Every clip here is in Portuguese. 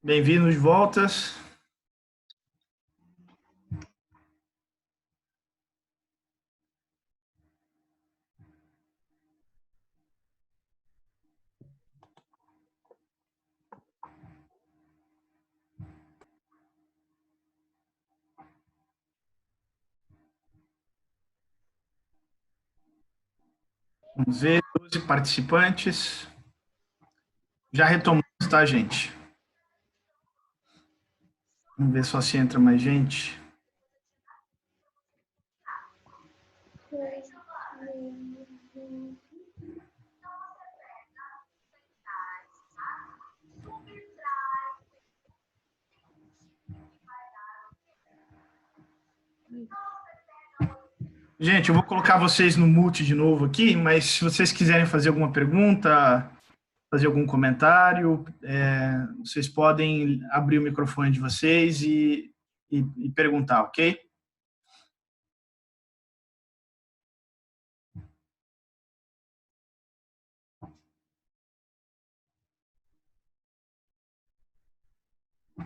Bem-vindos de voltas. Vamos ver, 12 participantes. Já retomamos, tá, gente? Vamos ver só se entra mais gente. Gente, eu vou colocar vocês no mute de novo aqui, mas se vocês quiserem fazer alguma pergunta, fazer algum comentário, vocês podem abrir o microfone de vocês e perguntar, ok?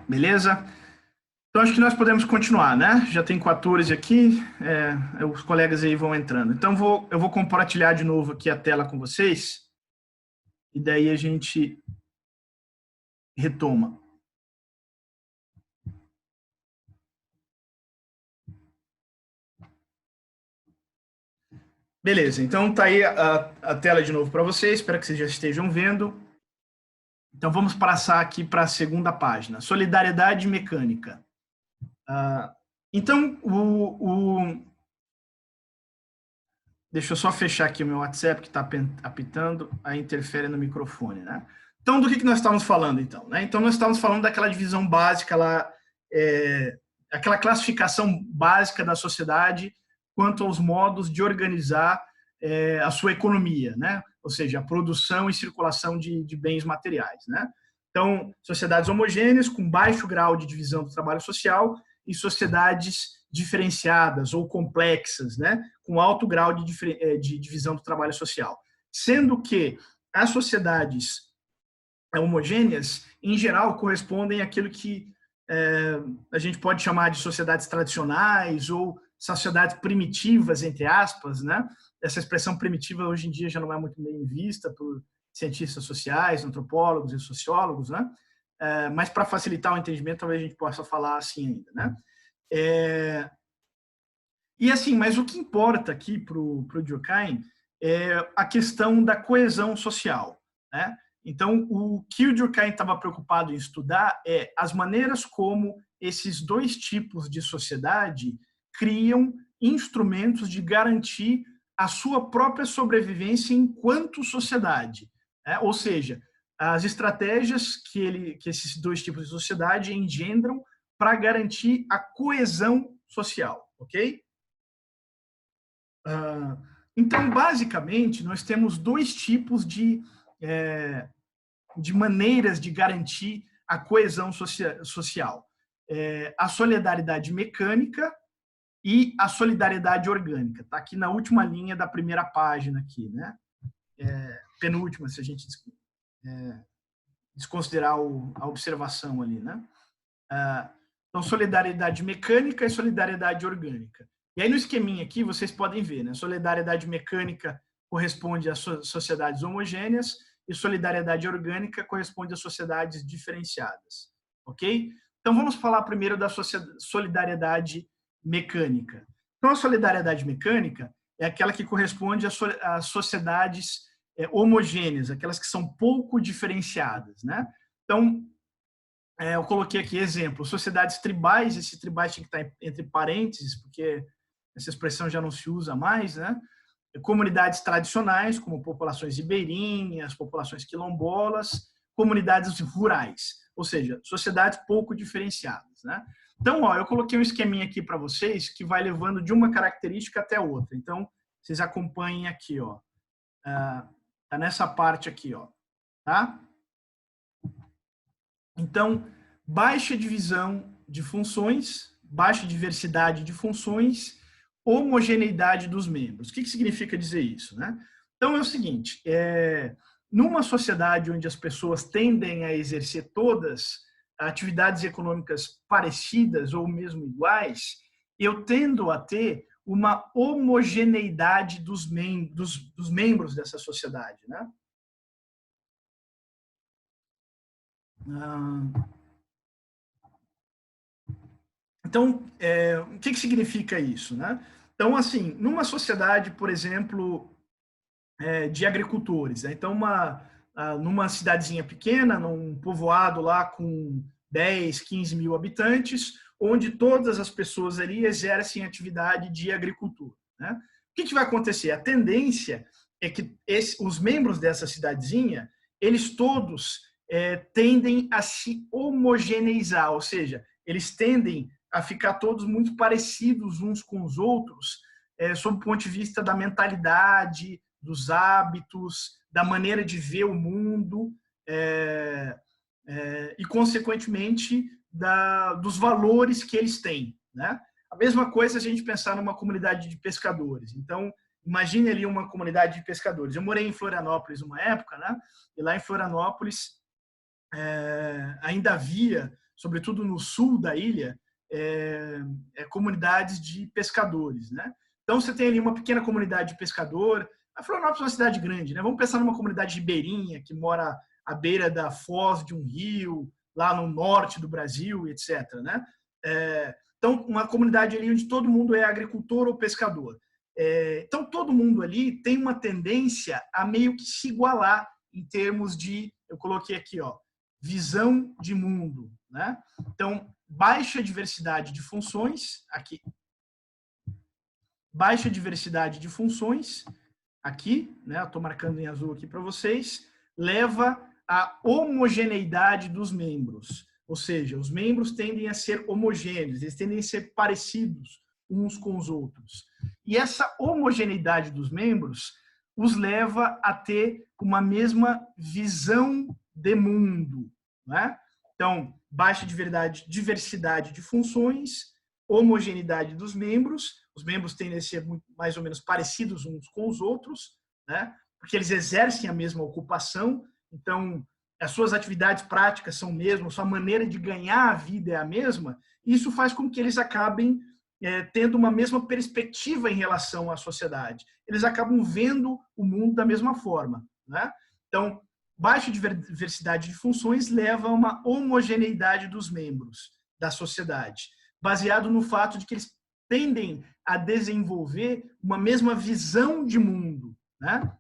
Beleza? Então, acho que nós podemos continuar, né? Já tem 14 aqui, os colegas aí vão entrando. Então, eu vou compartilhar de novo aqui a tela com vocês, e daí a gente retoma. Beleza, então tá aí a tela de novo para vocês, espero que vocês já estejam vendo. Então, vamos passar aqui para a segunda página, solidariedade mecânica. Então, deixa eu só fechar aqui o meu WhatsApp, que está apitando, aí interfere no microfone, né? Então, do que nós estávamos falando, então? Né? Então, nós estávamos falando daquela divisão básica, lá, aquela classificação básica da sociedade quanto aos modos de organizar a sua economia, né? Ou seja, a produção e circulação de bens materiais, né? Então, sociedades homogêneas, com baixo grau de divisão do trabalho social, e sociedades diferenciadas ou complexas, né, com alto grau de divisão do trabalho social. Sendo que as sociedades homogêneas, em geral, correspondem àquilo que a gente pode chamar de sociedades tradicionais ou sociedades primitivas, entre aspas, né? Essa expressão primitiva hoje em dia já não é muito bem vista por cientistas sociais, antropólogos e sociólogos, né? Mas para facilitar o entendimento, talvez a gente possa falar assim ainda, né? E assim, mas o que importa aqui para o Durkheim é a questão da coesão social, né? Então, o que o Durkheim estava preocupado em estudar é as maneiras como esses dois tipos de sociedade criam instrumentos de garantir a sua própria sobrevivência enquanto sociedade, né? Ou seja, as estratégias que esses dois tipos de sociedade engendram para garantir a coesão social, ok? Então, basicamente, nós temos dois tipos de maneiras de garantir a coesão social. A solidariedade mecânica e a solidariedade orgânica. Está aqui na última linha da primeira página, aqui, né? Penúltima, se a gente desconsiderar a observação ali, né? Então, solidariedade mecânica e solidariedade orgânica. E aí, no esqueminha aqui, vocês podem ver, né? Solidariedade mecânica corresponde às sociedades homogêneas e solidariedade orgânica corresponde a sociedades diferenciadas, ok? Então, vamos falar primeiro da solidariedade mecânica. Então, a solidariedade mecânica é aquela que corresponde a sociedades homogêneas, aquelas que são pouco diferenciadas, né? Então, eu coloquei aqui exemplo, sociedades tribais, esse tribais tinha que estar entre parênteses, porque essa expressão já não se usa mais, né? Comunidades tradicionais, como populações ribeirinhas, populações quilombolas, comunidades rurais, ou seja, sociedades pouco diferenciadas, né? Então, ó, eu coloquei um esqueminha aqui para vocês que vai levando de uma característica até outra. Então, vocês acompanhem aqui, ó. Tá nessa parte aqui, ó, tá? Então, baixa divisão de funções, baixa diversidade de funções, homogeneidade dos membros. O que significa dizer isso, né? Então, é o seguinte, numa sociedade onde as pessoas tendem a exercer todas atividades econômicas parecidas ou mesmo iguais, eu tendo a ter uma homogeneidade dos membros dessa sociedade, né? Então, o que significa isso, né? Então, assim, numa sociedade, por exemplo, de agricultores, né? Então, numa cidadezinha pequena, num povoado lá com 10, 15 mil habitantes, onde todas as pessoas ali exercem atividade de agricultura, né? O que vai acontecer? A tendência é que os membros dessa cidadezinha, eles todos tendem a se homogeneizar, ou seja, eles tendem a ficar todos muito parecidos uns com os outros, sob o ponto de vista da mentalidade, dos hábitos, da maneira de ver o mundo e, consequentemente, dos valores que eles têm, né? A mesma coisa se a gente pensar numa comunidade de pescadores. Então, imagine ali uma comunidade de pescadores. Eu morei em Florianópolis uma época, né? E lá em Florianópolis ainda havia, sobretudo no sul da ilha, comunidades de pescadores, né? Então, você tem ali uma pequena comunidade de pescador. A Florianópolis é uma cidade grande, né? Vamos pensar numa comunidade ribeirinha que mora à beira da foz de um rio, lá no norte do Brasil, etc., né? Então, uma comunidade ali onde todo mundo é agricultor ou pescador. Então, todo mundo ali tem uma tendência a meio que se igualar em termos de, eu coloquei aqui, ó, visão de mundo, né? Então, baixa diversidade de funções, aqui. Baixa diversidade de funções, aqui, né? Eu estou marcando em azul aqui para vocês, leva à homogeneidade dos membros. Ou seja, os membros tendem a ser homogêneos, eles tendem a ser parecidos uns com os outros. E essa homogeneidade dos membros os leva a ter uma mesma visão de mundo, né? Então, baixa diversidade de funções, homogeneidade dos membros, os membros tendem a ser mais ou menos parecidos uns com os outros, né? Porque eles exercem a mesma ocupação, então as suas atividades práticas são mesmas, sua maneira de ganhar a vida é a mesma, e isso faz com que eles acabem tendo uma mesma perspectiva em relação à sociedade. Eles acabam vendo o mundo da mesma forma, né? Então, baixa diversidade de funções leva a uma homogeneidade dos membros da sociedade, baseado no fato de que eles tendem a desenvolver uma mesma visão de mundo, né?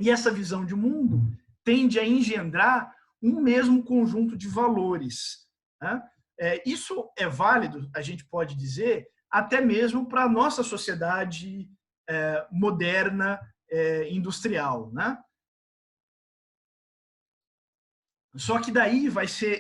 E essa visão de mundo tende a engendrar um mesmo conjunto de valores, né? Isso é válido, a gente pode dizer, até mesmo para a nossa sociedade moderna, industrial, né? Só que daí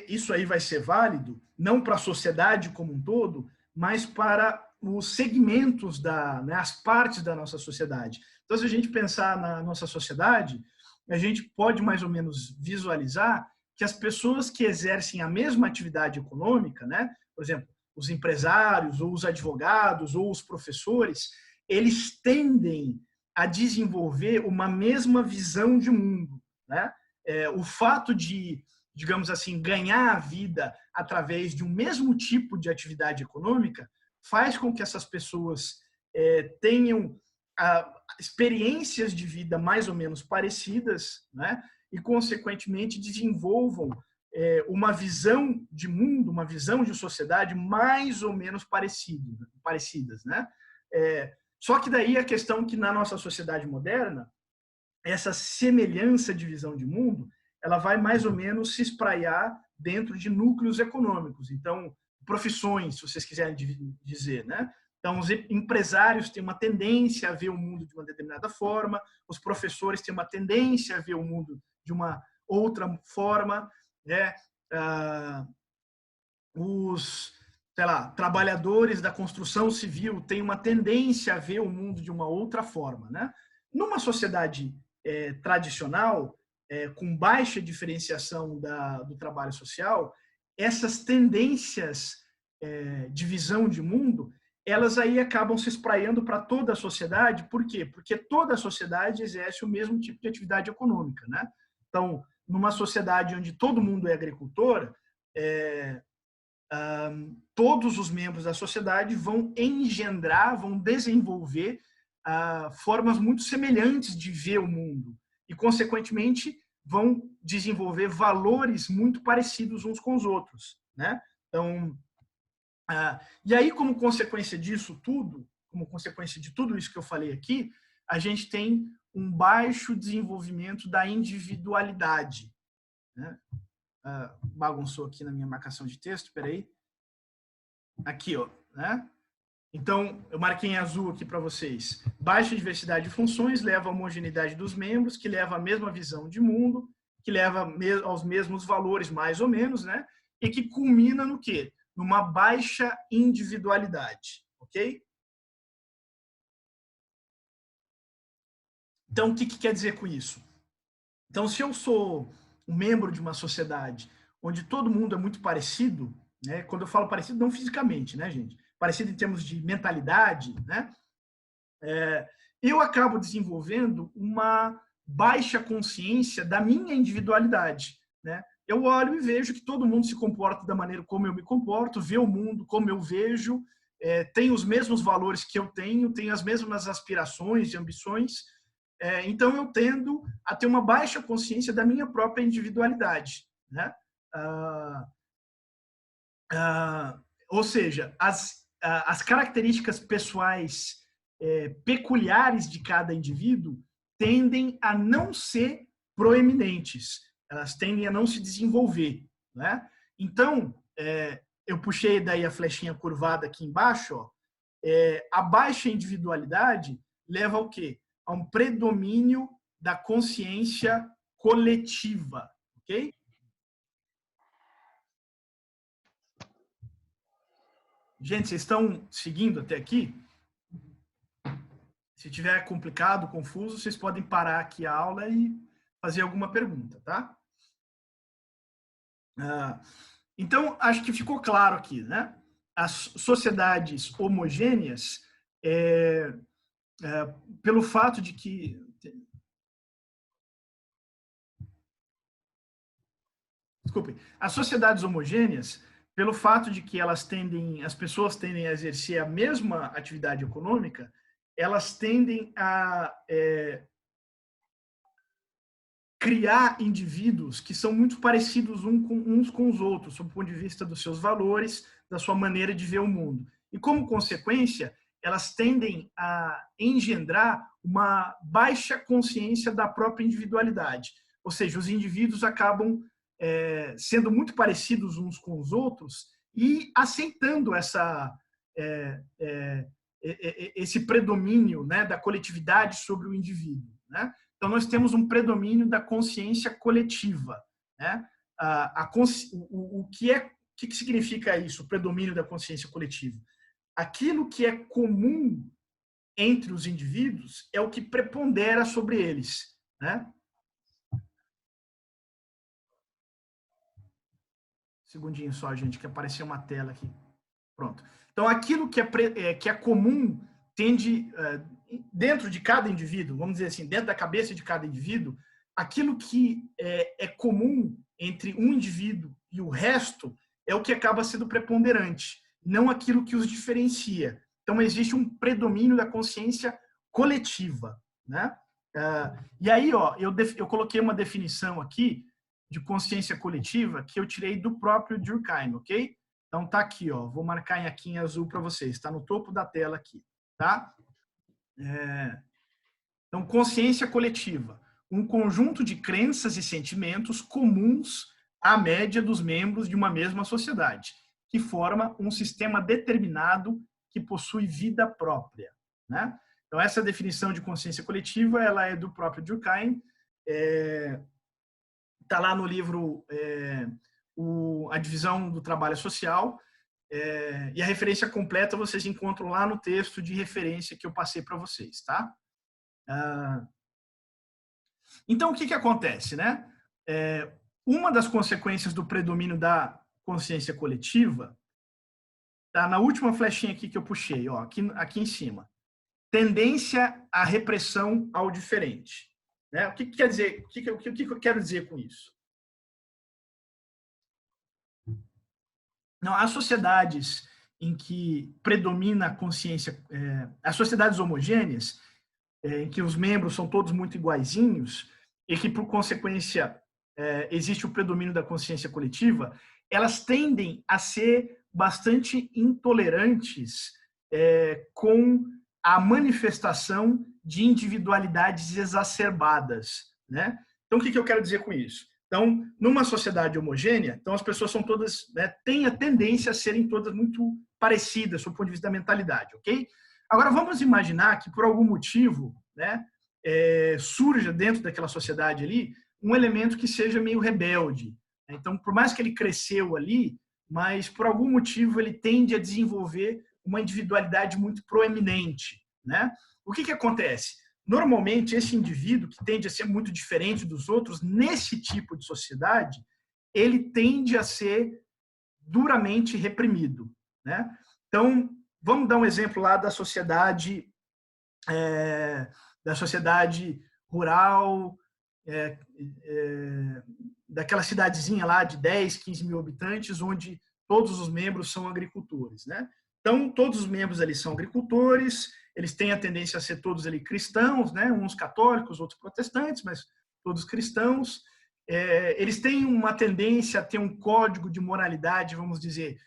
isso aí vai ser válido não para a sociedade como um todo, mas para os segmentos né, as partes da nossa sociedade. Então, se a gente pensar na nossa sociedade, a gente pode mais ou menos visualizar que as pessoas que exercem a mesma atividade econômica, né, por exemplo, os empresários, ou os advogados, ou os professores, eles tendem a desenvolver uma mesma visão de mundo, né? O fato de, digamos assim, ganhar a vida através de um mesmo tipo de atividade econômica faz com que essas pessoas tenham experiências de vida mais ou menos parecidas, né? e, consequentemente, desenvolvam uma visão de mundo, uma visão de sociedade mais ou menos parecidas, né? Só que daí a questão que na nossa sociedade moderna, essa semelhança de visão de mundo, ela vai mais ou menos se espraiar dentro de núcleos econômicos. Então, profissões, se vocês quiserem dizer, né? Então, os empresários têm uma tendência a ver o mundo de uma determinada forma, os professores têm uma tendência a ver o mundo de uma outra forma, né? Os, sei lá, trabalhadores da construção civil têm uma tendência a ver o mundo de uma outra forma, né? Numa sociedade tradicional, com baixa diferenciação do trabalho social, essas tendências de visão de mundo, elas aí acabam se espraiando para toda a sociedade. Por quê? Porque toda a sociedade exerce o mesmo tipo de atividade econômica, né? Então, numa sociedade onde todo mundo é agricultor, todos os membros da sociedade vão engendrar, vão desenvolver formas muito semelhantes de ver o mundo e, consequentemente, vão desenvolver valores muito parecidos uns com os outros, né? Então, e aí, como consequência disso tudo, como consequência de tudo isso que eu falei aqui, a gente tem um baixo desenvolvimento da individualidade, né? Bagunçou aqui na minha marcação de texto, peraí. Aqui, ó, né? Então, eu marquei em azul aqui para vocês. Baixa diversidade de funções leva à homogeneidade dos membros, que leva à mesma visão de mundo, que leva aos mesmos valores, mais ou menos, né? E que culmina no quê? Numa baixa individualidade, ok? Então, o que quer dizer com isso? Então, se eu sou um membro de uma sociedade onde todo mundo é muito parecido, né? Quando eu falo parecido, não fisicamente, né, gente? Parecido em termos de mentalidade, né? Eu acabo desenvolvendo uma baixa consciência da minha individualidade, né? Eu olho e vejo que todo mundo se comporta da maneira como eu me comporto, vê o mundo como eu vejo, tem os mesmos valores que eu tenho, tem as mesmas aspirações e ambições, então eu tendo a ter uma baixa consciência da minha própria individualidade, né? Ou seja, as características pessoais peculiares de cada indivíduo tendem a não ser proeminentes, elas tendem a não se desenvolver, né? Então, eu puxei daí a flechinha curvada aqui embaixo, ó, a baixa individualidade leva ao quê? A um predomínio da consciência coletiva, ok? Gente, vocês estão seguindo até aqui? Se tiver complicado, confuso, vocês podem parar aqui a aula e fazer alguma pergunta, tá? Então, acho que ficou claro aqui, né? As sociedades homogêneas, pelo fato de que... Desculpem. As sociedades homogêneas, pelo fato de que as pessoas tendem a exercer a mesma atividade econômica, elas tendem a criar indivíduos que são muito parecidos uns com os outros, sob o ponto de vista dos seus valores, da sua maneira de ver o mundo. E, como consequência, elas tendem a engendrar uma baixa consciência da própria individualidade. Ou seja, os indivíduos acabam sendo muito parecidos uns com os outros e aceitando esse predomínio, né, da coletividade sobre o indivíduo, né? Então, nós temos um predomínio da consciência coletiva, né? O que significa isso, o predomínio da consciência coletiva? Aquilo que é comum entre os indivíduos é o que prepondera sobre eles, né? Segundinho só, gente, que apareceu uma tela aqui. Pronto. Então, aquilo que é comum tende, dentro de cada indivíduo, vamos dizer assim, dentro da cabeça de cada indivíduo, aquilo que é comum entre um indivíduo e o resto é o que acaba sendo preponderante, não aquilo que os diferencia. Então, existe um predomínio da consciência coletiva, né? E aí, ó, eu coloquei uma definição aqui de consciência coletiva que eu tirei do próprio Durkheim, ok? Então tá aqui, ó, vou marcar aqui em azul para vocês, está no topo da tela aqui, tá? Então, consciência coletiva, um conjunto de crenças e sentimentos comuns à média dos membros de uma mesma sociedade, que forma um sistema determinado que possui vida própria, né? Então, essa definição de consciência coletiva, ela é do próprio Durkheim, está lá no livro A Divisão do Trabalho Social, e a referência completa vocês encontram lá no texto de referência que eu passei para vocês, tá? Então, o que acontece, né? Uma das consequências do predomínio da consciência coletiva está na última flechinha aqui que eu puxei, ó, aqui em cima. Tendência à repressão ao diferente. Né? O que quer dizer? O que eu quero dizer com isso? Não, as sociedades em que predomina a consciência, as sociedades homogêneas, em que os membros são todos muito iguaizinhos e que, por consequência, existe o predomínio da consciência coletiva, elas tendem a ser bastante intolerantes com a manifestação de individualidades exacerbadas, né? Então, o que eu quero dizer com isso? Então, numa sociedade homogênea, então as pessoas são todas, né, têm a tendência a serem todas muito parecidas, do ponto de vista da mentalidade, ok? Agora, vamos imaginar que, por algum motivo, né, surja dentro daquela sociedade ali um elemento que seja meio rebelde. Então, por mais que ele cresceu ali, mas por algum motivo ele tende a desenvolver uma individualidade muito proeminente, né? O que acontece? Normalmente, esse indivíduo, que tende a ser muito diferente dos outros, nesse tipo de sociedade, ele tende a ser duramente reprimido, né? Então, vamos dar um exemplo lá da sociedade rural, daquela cidadezinha lá de 10, 15 mil habitantes, onde todos os membros são agricultores, né? Então, todos os membros ali são agricultores, eles têm a tendência a ser todos ali cristãos, né? Uns católicos, outros protestantes, mas todos cristãos. Eles têm uma tendência a ter um código de moralidade, vamos dizer,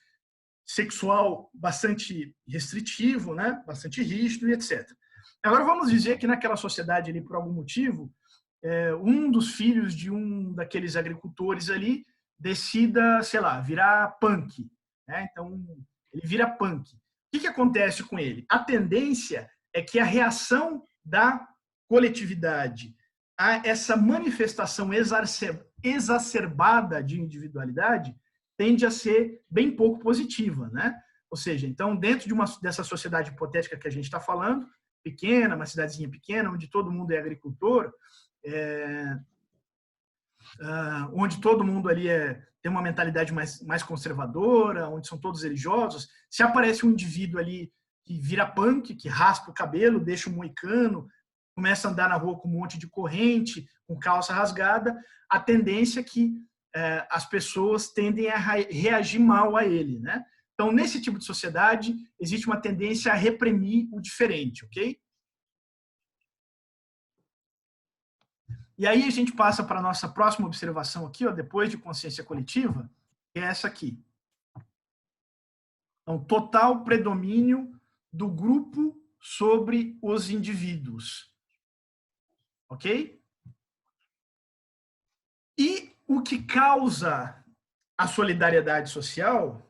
sexual bastante restritivo, né? Bastante rígido e etc. Agora, vamos dizer que naquela sociedade ali, por algum motivo, um dos filhos de um daqueles agricultores ali decida, sei lá, virar punk, né? Então, ele vira punk. O que acontece com ele? A tendência é que a reação da coletividade a essa manifestação exacerbada de individualidade tende a ser bem pouco positiva, né? Ou seja, então, dentro dessa sociedade hipotética que a gente está falando, pequena, uma cidadezinha pequena, onde todo mundo é agricultor, onde todo mundo ali tem uma mentalidade mais conservadora, onde são todos religiosos, se aparece um indivíduo ali que vira punk, que raspa o cabelo, deixa um moicano, começa a andar na rua com um monte de corrente, com calça rasgada, a tendência é que as pessoas tendem a reagir mal a ele, né? Então, nesse tipo de sociedade, existe uma tendência a reprimir o diferente, ok? E aí a gente passa para a nossa próxima observação aqui, ó, depois de consciência coletiva, que é essa aqui. Então, total predomínio do grupo sobre os indivíduos. Ok? E o que causa a solidariedade social,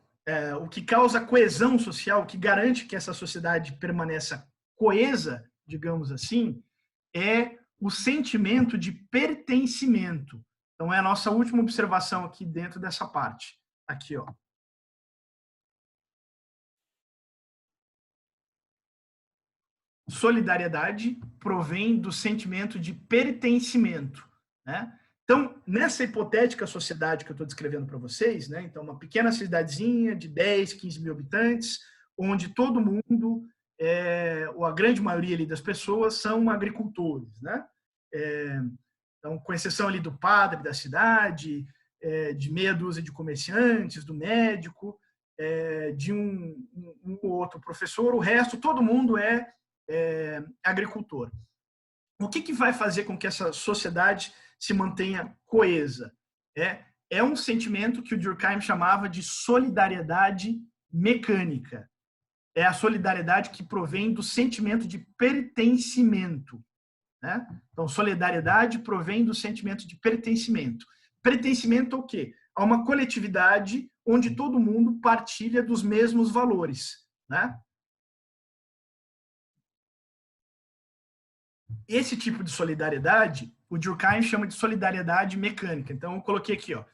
o que causa a coesão social, o que garante que essa sociedade permaneça coesa, digamos assim, é o sentimento de pertencimento. Então, é a nossa última observação aqui dentro dessa parte. Aqui, ó. Solidariedade provém do sentimento de pertencimento, né? Então, nessa hipotética sociedade que eu estou descrevendo para vocês, né? Então, uma pequena cidadezinha de 10, 15 mil habitantes, onde todo mundo, ou a grande maioria ali das pessoas, são agricultores, né? Então, com exceção ali do padre da cidade, de meia dúzia de comerciantes, do médico, de um ou outro professor, o resto, todo mundo é agricultor. O que vai fazer com que essa sociedade se mantenha coesa? É um sentimento que o Durkheim chamava de solidariedade mecânica. É a solidariedade que provém do sentimento de pertencimento. Né? Então, solidariedade provém do sentimento de pertencimento. Pertencimento ao quê? A uma coletividade onde todo mundo partilha dos mesmos valores. Né? Esse tipo de solidariedade, o Durkheim chama de solidariedade mecânica. Então, eu coloquei aqui, ó,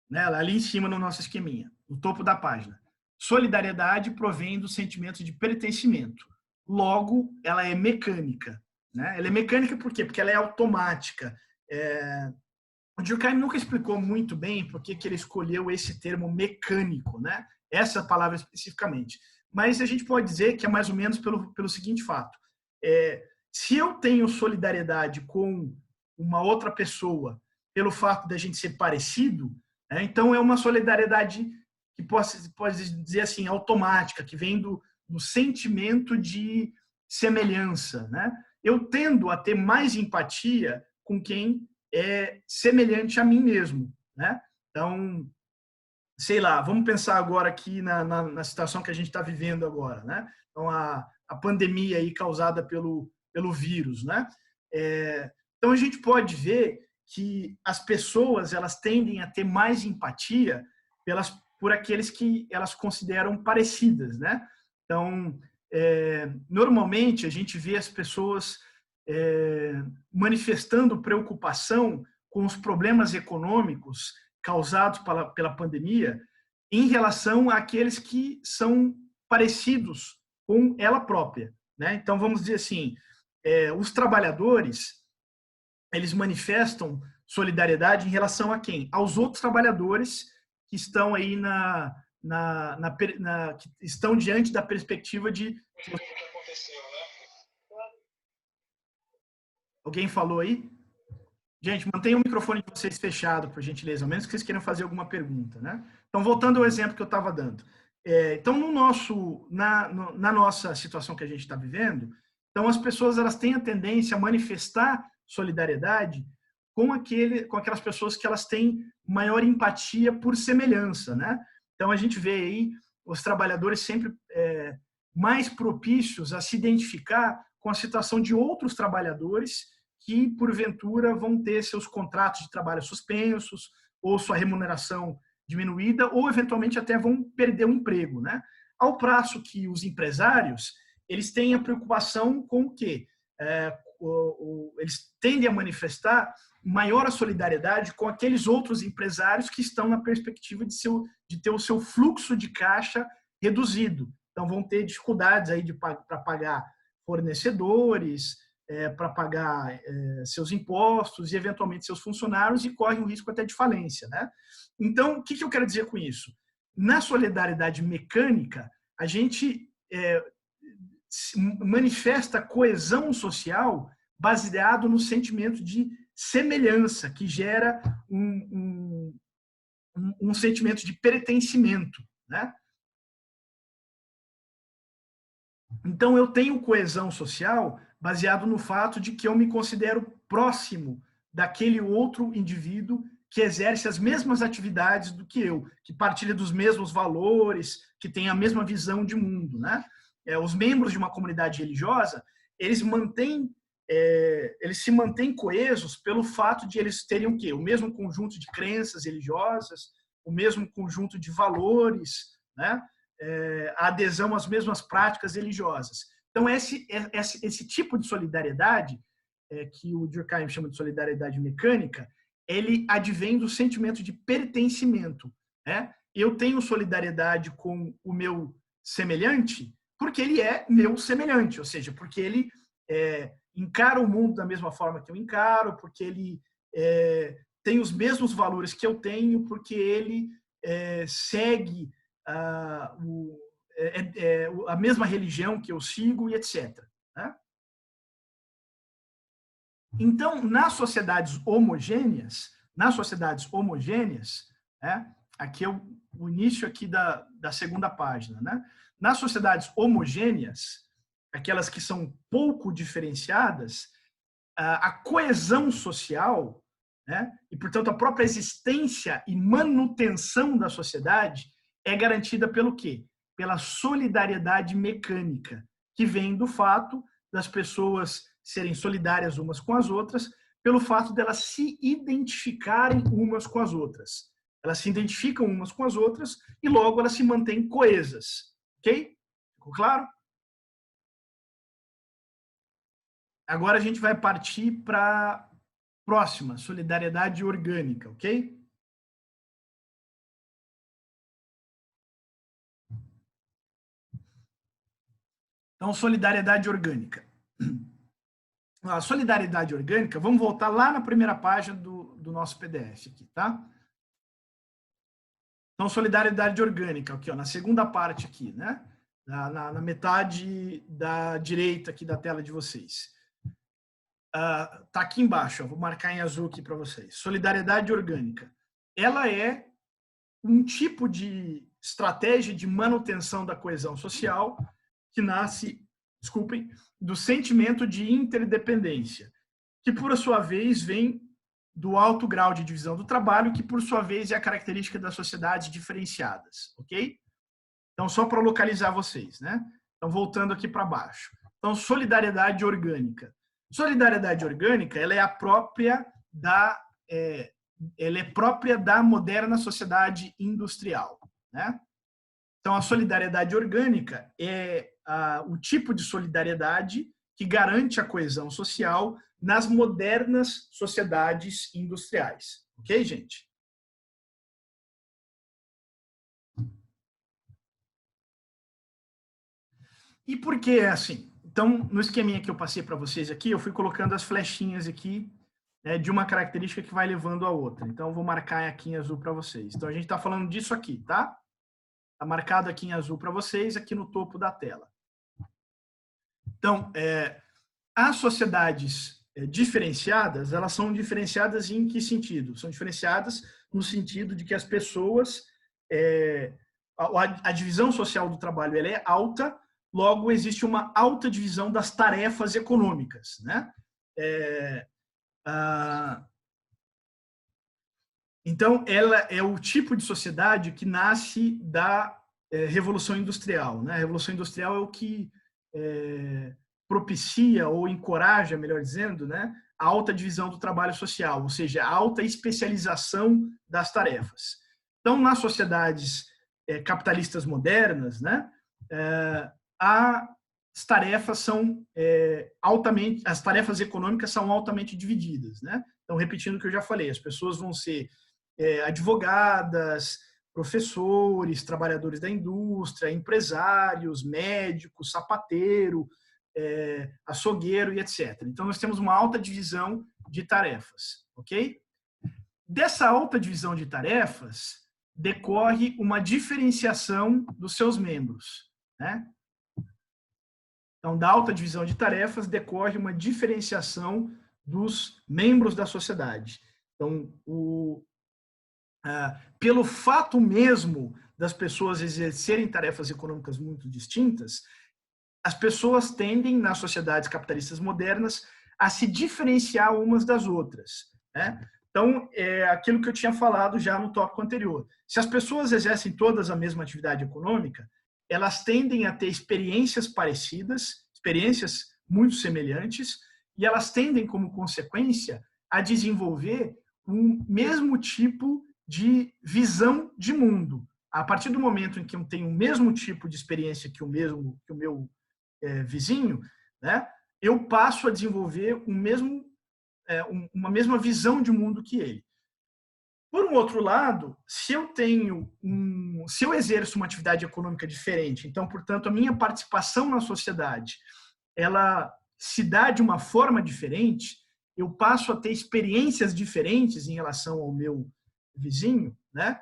né, ali em cima no nosso esqueminha, no topo da página. Solidariedade provém do sentimento de pertencimento. Logo, ela é mecânica. Né? Ela é mecânica por quê? Porque ela é automática. O Durkheim nunca explicou muito bem por que ele escolheu esse termo mecânico, né? Essa palavra especificamente. Mas a gente pode dizer que é mais ou menos pelo seguinte fato. Se eu tenho solidariedade com uma outra pessoa pelo fato da gente ser parecido, né, então é uma solidariedade que pode dizer assim, automática, que vem do sentimento de semelhança. Né? Eu tendo a ter mais empatia com quem é semelhante a mim mesmo. Né? Então, sei lá, vamos pensar agora aqui na situação que a gente está vivendo agora. Né? Então, a pandemia aí causada pelo vírus. Né? Então, a gente pode ver que as pessoas elas tendem a ter mais empatia por aqueles que elas consideram parecidas. Né? Então, normalmente, a gente vê as pessoas manifestando preocupação com os problemas econômicos causados pela pandemia em relação àqueles que são parecidos com ela própria. Né? Então, vamos dizer assim, os trabalhadores, eles manifestam solidariedade em relação a quem? Aos outros trabalhadores que estão aí que estão diante da perspectiva de... Alguém falou aí? Gente, mantenha o microfone de vocês fechado, por gentileza, ao menos que vocês queiram fazer alguma pergunta. Né? Então, voltando ao exemplo que eu estava dando. Então, na nossa situação que a gente está vivendo, então as pessoas elas têm a tendência a manifestar solidariedade com aquelas pessoas que elas têm maior empatia por semelhança. Né? Então, a gente vê aí os trabalhadores sempre mais propícios a se identificar com a situação de outros trabalhadores que, porventura, vão ter seus contratos de trabalho suspensos, ou sua remuneração diminuída, ou, eventualmente, até vão perder o emprego. Né? Ao passo que os empresários, eles têm a preocupação com o quê? Eles tendem a manifestar maior solidariedade com aqueles outros empresários que estão na perspectiva de ter o seu fluxo de caixa reduzido. Então, vão ter dificuldades aí para pagar fornecedores, para pagar seus impostos e, eventualmente, seus funcionários, e correm o risco até de falência. Né? Então, o que eu quero dizer com isso? Na solidariedade mecânica, a gente manifesta coesão social baseado no sentimento de semelhança, que gera um sentimento de pertencimento. Né? Então, eu tenho coesão social baseado no fato de que eu me considero próximo daquele outro indivíduo que exerce as mesmas atividades do que eu, que partilha dos mesmos valores, que tem a mesma visão de mundo. Né? Os membros de uma comunidade religiosa, eles se mantêm coesos pelo fato de eles terem o quê? O mesmo conjunto de crenças religiosas, o mesmo conjunto de valores, né? A adesão às mesmas práticas religiosas. Então, esse tipo de solidariedade, que o Durkheim chama de solidariedade mecânica, ele advém do sentimento de pertencimento. Né? Eu tenho solidariedade com o meu semelhante porque ele é meu semelhante, ou seja, porque ele encara o mundo da mesma forma que eu encaro, porque ele tem os mesmos valores que eu tenho, porque ele segue a mesma religião que eu sigo e etc. Né? Então, nas sociedades homogêneas, né, aqui é o início aqui da segunda página, né? Nas sociedades homogêneas, aquelas que são pouco diferenciadas, a coesão social, né, e, portanto, a própria existência e manutenção da sociedade é garantida pelo quê? Pela solidariedade mecânica, que vem do fato das pessoas serem solidárias umas com as outras, pelo fato delas se identificarem umas com as outras. Elas se identificam umas com as outras e logo elas se mantêm coesas. Ok? Ficou claro? Agora a gente vai partir para a próxima, solidariedade orgânica, ok? Então, solidariedade orgânica. A solidariedade orgânica, vamos voltar lá na primeira página do nosso PDF aqui, tá? Então, solidariedade orgânica, aqui, ó, na segunda parte aqui, né? Na metade da direita aqui da tela de vocês. Tá aqui embaixo, ó, vou marcar em azul aqui para vocês. Solidariedade orgânica. Ela é um tipo de estratégia de manutenção da coesão social que nasce, desculpem, do sentimento de interdependência, que por sua vez vem do alto grau de divisão do trabalho, que por sua vez é a característica das sociedades diferenciadas, ok? Então, só para localizar vocês, né? Então, voltando aqui para baixo. Então, solidariedade orgânica. Solidariedade orgânica, ela é própria da moderna sociedade industrial, né? Então, a solidariedade orgânica é o tipo de solidariedade que garante a coesão social nas modernas sociedades industriais. Ok, gente? E por que é assim? Então, no esqueminha que eu passei para vocês aqui, eu fui colocando as flechinhas aqui, né, de uma característica que vai levando a outra. Então, eu vou marcar aqui em azul para vocês. Então, a gente está falando disso aqui, tá? Está marcado aqui em azul para vocês, aqui no topo da tela. Então, as sociedades diferenciadas, elas são diferenciadas em que sentido? São diferenciadas no sentido de que as pessoas, a divisão social do trabalho ela é alta, logo existe uma alta divisão das tarefas econômicas, né? Então, ela é o tipo de sociedade que nasce da Revolução Industrial, né? A Revolução Industrial é o que propicia ou encoraja, melhor dizendo, né, a alta divisão do trabalho social, ou seja, a alta especialização das tarefas. Então, nas sociedades capitalistas modernas, né, as tarefas são as tarefas econômicas são altamente divididas, né? Então, repetindo o que eu já falei, as pessoas vão ser advogadas, professores, trabalhadores da indústria, empresários, médicos, sapateiro, açougueiro e etc. Então, nós temos uma alta divisão de tarefas, ok? Dessa alta divisão de tarefas, decorre uma diferenciação dos seus membros, né? Então, da alta divisão de tarefas, decorre uma diferenciação dos membros da sociedade. Então, pelo fato mesmo das pessoas exercerem tarefas econômicas muito distintas, as pessoas tendem, nas sociedades capitalistas modernas, a se diferenciar umas das outras, né? Então, é aquilo que eu tinha falado já no tópico anterior. Se as pessoas exercem todas a mesma atividade econômica, elas tendem a ter experiências parecidas, experiências muito semelhantes, e elas tendem, como consequência, a desenvolver um mesmo tipo de visão de mundo. A partir do momento em que eu tenho o mesmo tipo de experiência que o meu vizinho, né, eu passo a desenvolver uma mesma visão de mundo que ele. Por um outro lado, se eu exerço uma atividade econômica diferente, então, portanto, a minha participação na sociedade, ela se dá de uma forma diferente, eu passo a ter experiências diferentes em relação ao meu vizinho, né?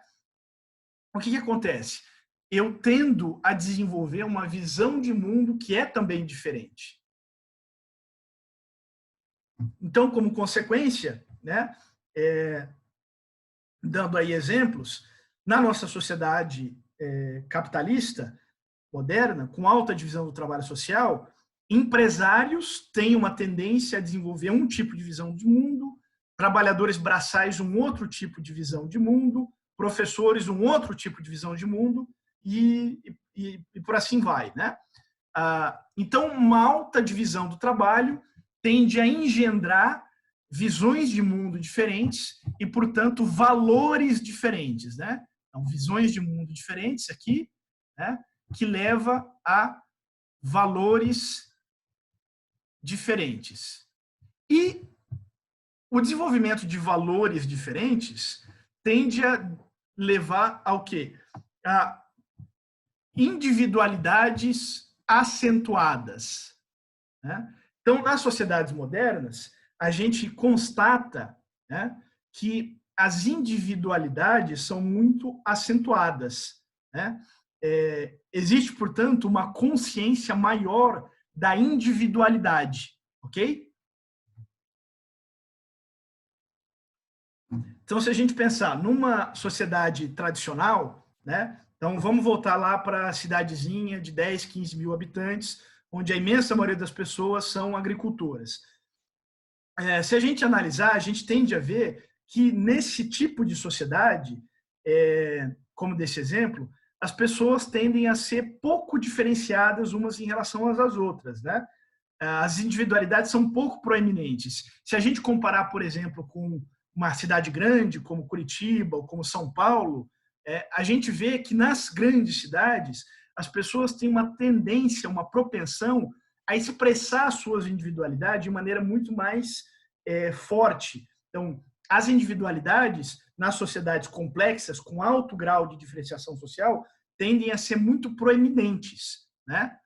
O que acontece? Eu tendo a desenvolver uma visão de mundo que é também diferente. Então, como consequência, né, dando aí exemplos, na nossa sociedade capitalista moderna, com alta divisão do trabalho social, Empresários têm uma tendência a desenvolver um tipo de visão de mundo, trabalhadores braçais um outro tipo de visão de mundo, professores um outro tipo de visão de mundo e por assim vai, né? Então, uma alta divisão do trabalho tende a engendrar visões de mundo diferentes e, portanto, valores diferentes, né? Então, visões de mundo diferentes aqui, né? Que leva a valores diferentes. E o desenvolvimento de valores diferentes tende a levar ao quê? A individualidades acentuadas, né? Então, nas sociedades modernas, a gente constata, né, que as individualidades são muito acentuadas, né? Existe, portanto, uma consciência maior da individualidade, ok? Então, se a gente pensar numa sociedade tradicional, né? Então, vamos voltar lá para a cidadezinha de 10, 15 mil habitantes, onde a imensa maioria das pessoas são agricultoras. Se a gente analisar, a gente tende a ver que nesse tipo de sociedade, como desse exemplo, as pessoas tendem a ser pouco diferenciadas umas em relação às outras, né? As individualidades são pouco proeminentes. Se a gente comparar, por exemplo, com uma cidade grande como Curitiba ou como São Paulo, a gente vê que nas grandes cidades as pessoas têm uma tendência, uma propensão a expressar suas individualidades de maneira muito mais forte. Então, as individualidades nas sociedades complexas, com alto grau de diferenciação social, tendem a ser muito proeminentes, né?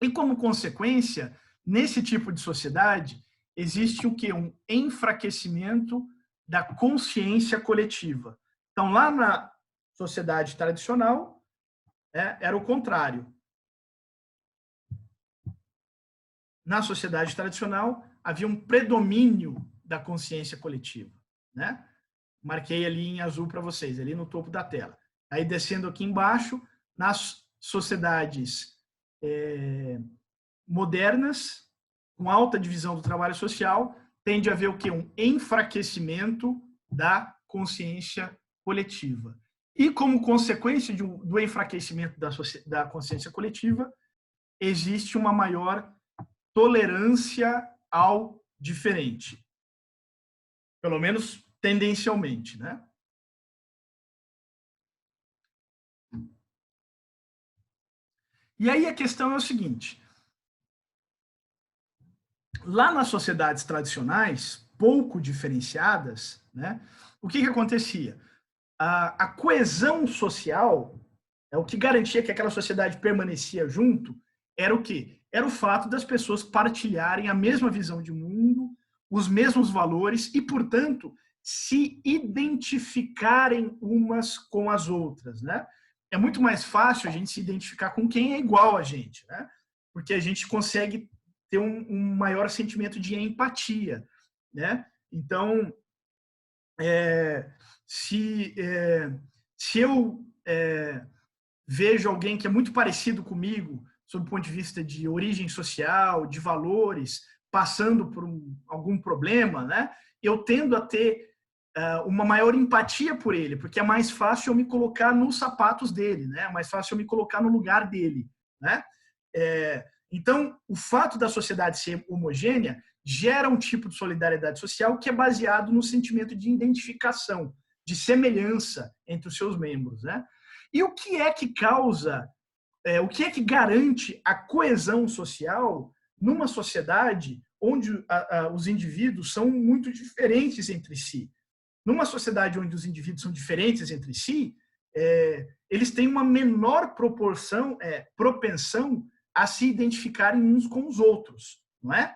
E como consequência, nesse tipo de sociedade, existe o quê? Um enfraquecimento da consciência coletiva. Então, lá na sociedade tradicional, era o contrário. Na sociedade tradicional, havia um predomínio da consciência coletiva, né? Marquei ali em azul para vocês, ali no topo da tela. Aí, descendo aqui embaixo, nas sociedades modernas, com alta divisão do trabalho social, tende a haver o quê? Um enfraquecimento da consciência coletiva. E, como consequência do enfraquecimento da consciência coletiva, existe uma maior tolerância ao diferente. Pelo menos tendencialmente, né? E aí a questão é o seguinte: lá nas sociedades tradicionais, pouco diferenciadas, né, o que acontecia? A coesão social, o que garantia que aquela sociedade permanecia junto, era o quê? Era o fato das pessoas partilharem a mesma visão de mundo, os mesmos valores e, portanto, se identificarem umas com as outras, né? É muito mais fácil a gente se identificar com quem é igual a gente, né? Porque a gente consegue ter um maior sentimento de empatia, né? Então, se eu vejo alguém que é muito parecido comigo, sob o ponto de vista de origem social, de valores, passando por algum problema, né? Eu tendo a ter uma maior empatia por ele, porque é mais fácil eu me colocar nos sapatos dele, né? É mais fácil eu me colocar no lugar dele, né? Então, o fato da sociedade ser homogênea gera um tipo de solidariedade social que é baseado no sentimento de identificação, de semelhança entre os seus membros, né? E o que é que causa, o que é que garante a coesão social numa sociedade onde os indivíduos são muito diferentes entre si? Numa sociedade onde os indivíduos são diferentes entre si, eles têm uma menor propensão a se identificarem uns com os outros, não é?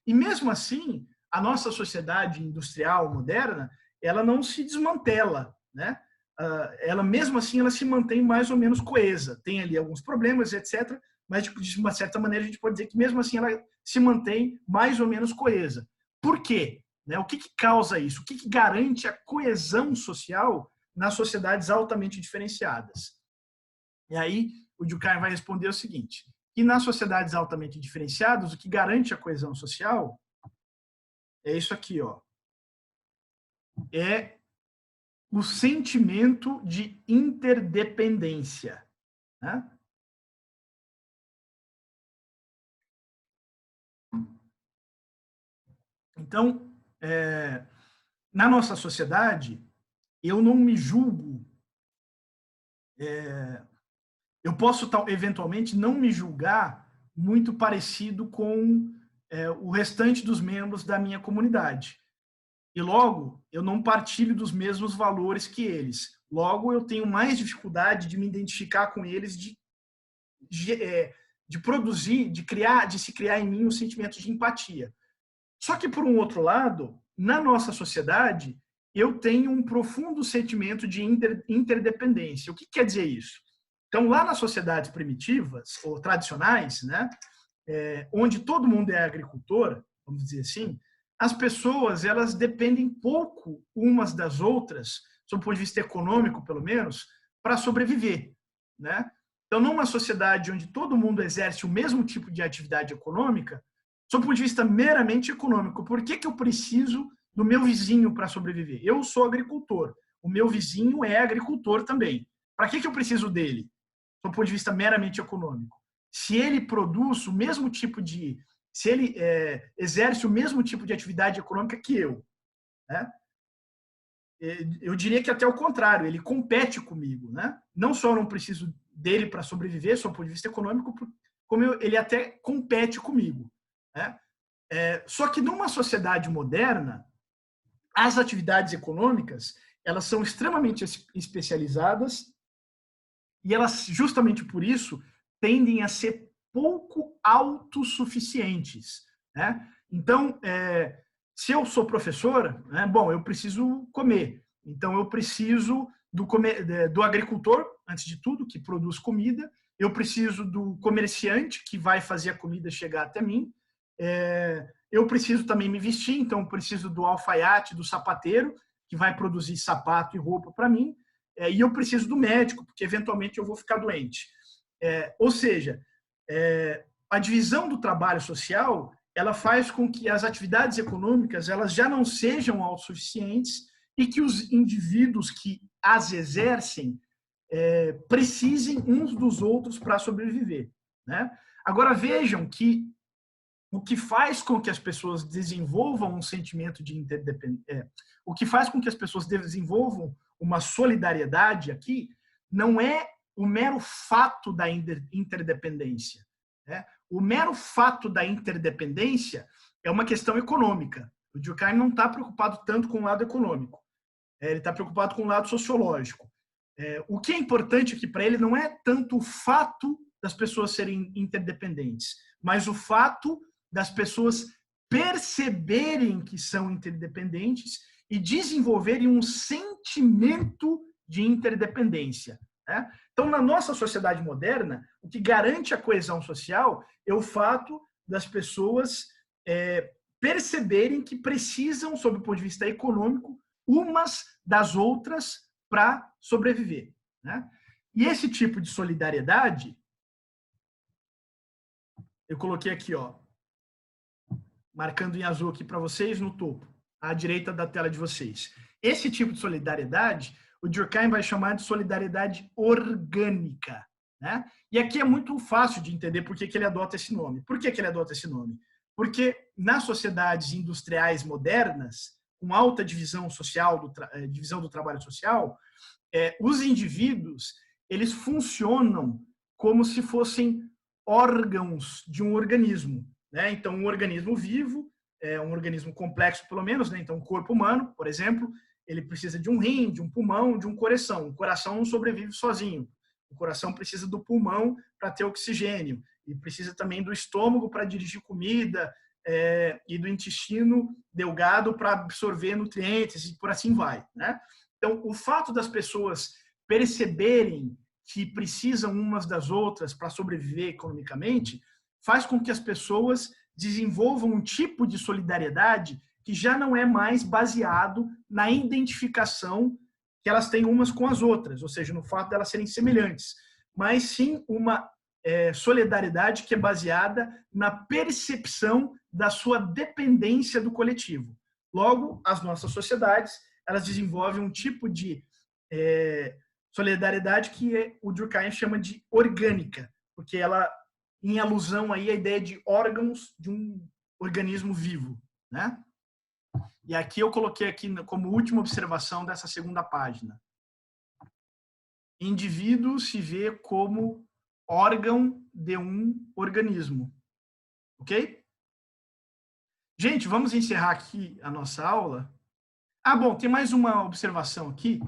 E mesmo assim, a nossa sociedade industrial moderna, ela não se desmantela, né? Ela mesmo assim ela se mantém mais ou menos coesa. Tem ali alguns problemas, etc. Mas de uma certa maneira a gente pode dizer que mesmo assim ela se mantém mais ou menos coesa. Por quê? O que causa isso? O que garante a coesão social nas sociedades altamente diferenciadas? E aí o Durkheim vai responder o seguinte, que nas sociedades altamente diferenciadas, o que garante a coesão social é isso aqui, ó, é o sentimento de interdependência, né? Então, na nossa sociedade, eu não me julgo, eu posso eventualmente não me julgar muito parecido com o restante dos membros da minha comunidade. E logo, eu não partilho dos mesmos valores que eles. Logo, eu tenho mais dificuldade de me identificar com eles, de produzir, de se criar em mim um sentimento de empatia. Só que, por um outro lado, na nossa sociedade, eu tenho um profundo sentimento de interdependência. O que quer dizer isso? Então, lá nas sociedades primitivas, ou tradicionais, né, onde todo mundo é agricultor, vamos dizer assim, as pessoas elas dependem pouco umas das outras, sob o ponto de vista econômico, pelo menos, para sobreviver, né? Então, numa sociedade onde todo mundo exerce o mesmo tipo de atividade econômica, sob o ponto de vista meramente econômico, por que eu preciso do meu vizinho para sobreviver? Eu sou agricultor, o meu vizinho é agricultor também. Para que eu preciso dele? Do ponto de vista meramente econômico. Se ele produz o mesmo tipo de... Se ele exerce o mesmo tipo de atividade econômica que eu, né? Eu diria que até o contrário, ele compete comigo, né? Não só eu não preciso dele para sobreviver, só do ponto de vista econômico, como ele até compete comigo, né? Só que numa sociedade moderna, as atividades econômicas elas são extremamente especializadas e elas, justamente por isso, tendem a ser pouco autossuficientes, né? Então, se eu sou professor, né, bom, eu preciso comer. Então, eu preciso do agricultor, antes de tudo, que produz comida. Eu preciso do comerciante, que vai fazer a comida chegar até mim. Eu preciso também me vestir, então eu preciso do alfaiate, do sapateiro, que vai produzir sapato e roupa para mim. E eu preciso do médico, porque eventualmente eu vou ficar doente. Ou seja, a divisão do trabalho social ela faz com que as atividades econômicas elas já não sejam autossuficientes e que os indivíduos que as exercem precisem uns dos outros para sobreviver, né? Agora vejam que o que faz com que as pessoas desenvolvam um sentimento de interdependência, o que faz com que as pessoas desenvolvam uma solidariedade aqui, não é o mero fato da interdependência, né? O mero fato da interdependência é uma questão econômica. O Durkheim não está preocupado tanto com o lado econômico, ele está preocupado com o lado sociológico. O que é importante aqui para ele não é tanto o fato das pessoas serem interdependentes, mas o fato das pessoas perceberem que são interdependentes e desenvolverem um sentimento de interdependência, né? Então, na nossa sociedade moderna, o que garante a coesão social é o fato das pessoas perceberem que precisam, sob o ponto de vista econômico, umas das outras para sobreviver, né? E esse tipo de solidariedade, eu coloquei aqui, ó, marcando em azul aqui para vocês no topo, à direita da tela de vocês. Esse tipo de solidariedade, o Durkheim vai chamar de solidariedade orgânica, né? E aqui é muito fácil de entender por que ele adota esse nome. Por que ele adota esse nome? Porque nas sociedades industriais modernas, com alta divisão social, divisão do trabalho social, os indivíduos eles funcionam como se fossem órgãos de um organismo, né? Então, um organismo vivo, um organismo complexo pelo menos, né? Então, o corpo humano, por exemplo, ele precisa de um rim, de um pulmão, de um coração. O coração não sobrevive sozinho. O coração precisa do pulmão para ter oxigênio e precisa também do estômago para dirigir comida e do intestino delgado para absorver nutrientes e por assim vai, né? Então, o fato das pessoas perceberem que precisam umas das outras para sobreviver economicamente faz com que as pessoas desenvolvam um tipo de solidariedade que já não é mais baseado na identificação que elas têm umas com as outras, ou seja, no fato de elas serem semelhantes, mas sim uma solidariedade que é baseada na percepção da sua dependência do coletivo. Logo, as nossas sociedades, elas desenvolvem um tipo de solidariedade que o Durkheim chama de orgânica, porque ela, em alusão aí à ideia de órgãos de um organismo vivo, né? E aqui eu coloquei aqui como última observação dessa segunda página. Indivíduo se vê como órgão de um organismo. Ok? Gente, vamos encerrar aqui a nossa aula. Ah, bom, tem mais uma observação aqui.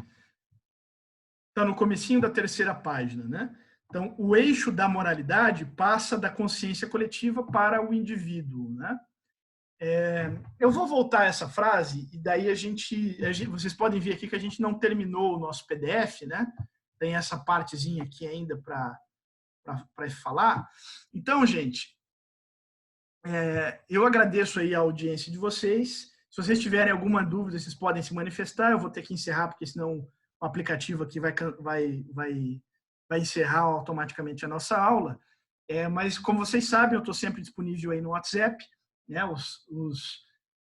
Está no comecinho da terceira página, né? Então, o eixo da moralidade passa da consciência coletiva para o indivíduo, né? Eu vou voltar a essa frase e daí vocês podem ver aqui que a gente não terminou o nosso PDF, né? Tem essa partezinha aqui ainda para falar. Então, gente, eu agradeço aí a audiência de vocês. Se vocês tiverem alguma dúvida, vocês podem se manifestar. Eu vou ter que encerrar, porque senão o aplicativo aqui vai encerrar automaticamente a nossa aula. Mas, como vocês sabem, eu estou sempre disponível aí no WhatsApp, né?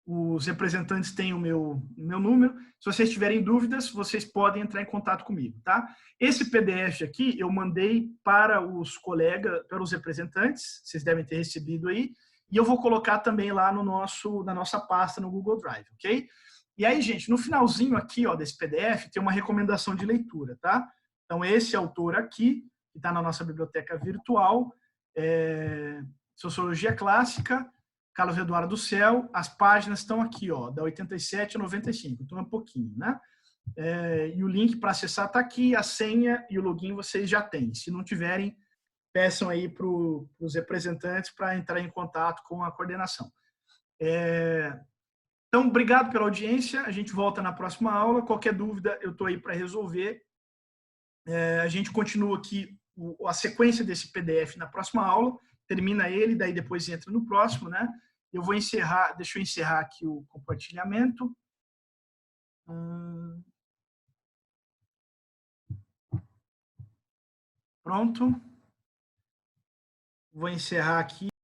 Os representantes têm o meu número. Se vocês tiverem dúvidas, vocês podem entrar em contato comigo, tá? Esse PDF aqui eu mandei para os colegas, para os representantes, vocês devem ter recebido aí, e eu vou colocar também lá na nossa pasta no Google Drive, ok? E aí, gente, no finalzinho aqui, ó, desse PDF, tem uma recomendação de leitura, tá? Então, esse autor aqui, que está na nossa biblioteca virtual, Sociologia Clássica, Carlos Eduardo do Céu, as páginas estão aqui, ó, da 87 a 95, então é um pouquinho, né? E o link para acessar está aqui, a senha e o login vocês já têm. Se não tiverem, peçam aí para os representantes para entrar em contato com a coordenação. Então, obrigado pela audiência, a gente volta na próxima aula, qualquer dúvida eu estou aí para resolver. A gente continua aqui a sequência desse PDF na próxima aula, termina ele, daí depois entra no próximo, né? Eu vou encerrar, deixa eu encerrar aqui o compartilhamento. Pronto. Vou encerrar aqui.